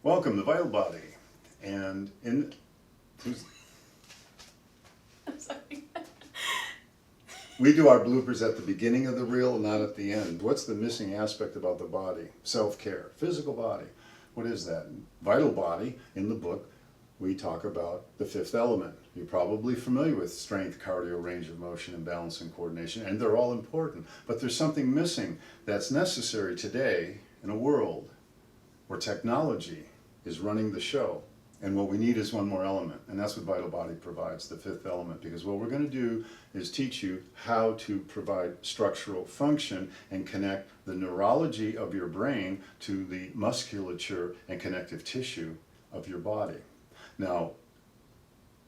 Welcome to VitalBody. And in I'm sorry. we do our bloopers at the beginning of the reel, not at the end. What's the missing aspect about the body? Self-care, physical body. What is that? VitalBody, in the book, we talk about the fifth element. You're probably familiar with strength, cardio, range of motion, and balance and coordination, and they're all important. But there's something missing that's necessary today in a world where technology is running the show. And what we need is one more element, and that's what VitalBody provides, the fifth element. Because what we're going to do is teach you how to provide structural function and connect the neurology of your brain to the musculature and connective tissue of your body. Now,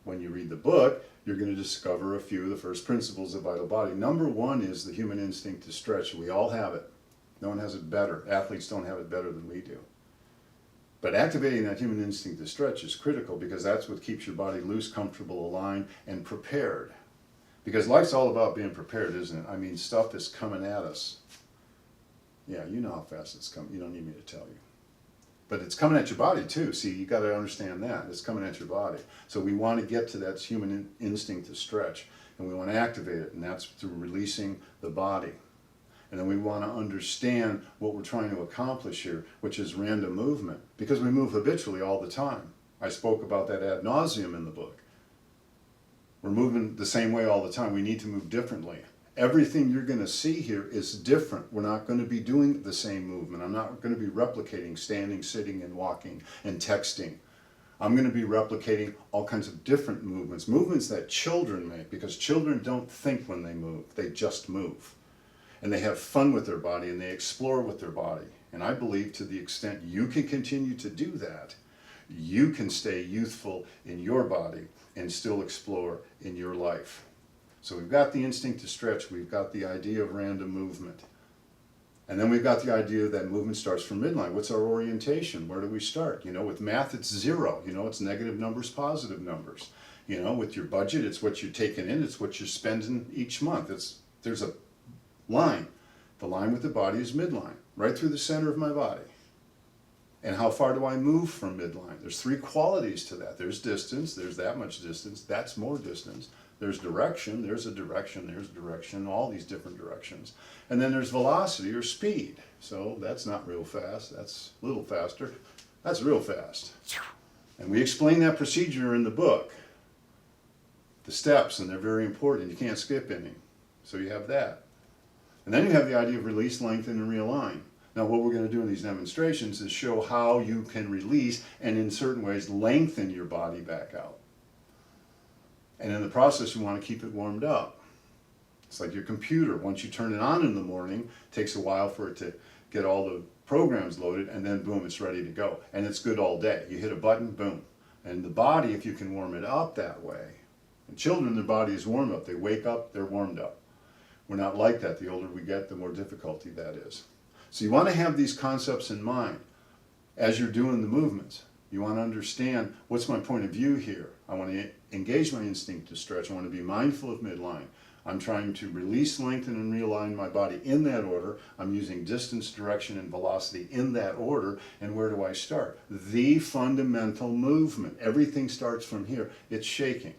when you read the book, you're going to discover a few of the first principles of VitalBody. Number one is the human instinct to stretch. We all have it. No one has it better. Athletes don't have it better than we do. But activating that human instinct to stretch is critical because that's what keeps your body loose, comfortable, aligned, and prepared. Because life's all about being prepared, isn't it? I mean, stuff is coming at us. Yeah, you know how fast it's coming. You don't need me to tell you. But it's coming at your body too. See, you got to understand that. It's coming at your body. So we want to get to that human instinct to stretch. And we want to activate it. And that's through releasing the body. And then we want to understand what we're trying to accomplish here, which is random movement. Because we move habitually all the time. I spoke about that ad nauseum in the book. We're moving the same way all the time. We need to move differently. Everything you're going to see here is different. We're not going to be doing the same movement. I'm not going to be replicating standing, sitting, and walking and texting. I'm going to be replicating all kinds of different movements. Movements that children make, because children don't think when they move. They just move. And they have fun with their body and they explore with their body. And I believe to the extent you can continue to do that, you can stay youthful in your body and still explore in your life. So we've got the instinct to stretch, we've got the idea of random movement. And then we've got the idea that movement starts from midline. What's our orientation? Where do we start? You know, with math it's zero. You know, it's negative numbers, positive numbers. You know, with your budget, it's what you're taking in, it's what you're spending each month. There's a line. The line with the body is midline, right through the center of my body. And how far do I move from midline? There's three qualities to that. There's distance, there's that much distance, that's more distance. There's direction, there's a direction, there's direction, all these different directions. And then there's velocity or speed. So that's not real fast, that's a little faster, that's real fast. And we explain that procedure in the book. The steps, and they're very important, you can't skip any. So you have that. And then you have the idea of release, lengthen, and realign. Now what we're going to do in these demonstrations is show how you can release and in certain ways lengthen your body back out. And in the process you want to keep it warmed up. It's like your computer. Once you turn it on in the morning, it takes a while for it to get all the programs loaded and then boom, it's ready to go. And it's good all day. You hit a button, boom. And the body, if you can warm it up that way, and children, their body is warmed up. They wake up, they're warmed up. We're not like that. The older we get, the more difficulty that is. So you want to have these concepts in mind as you're doing the movements. You want to understand, what's my point of view here? I want to engage my instinct to stretch. I want to be mindful of midline. I'm trying to release, lengthen, and realign my body in that order. I'm using distance, direction, and velocity in that order. And where do I start? The fundamental movement. Everything starts from here. It's shaking.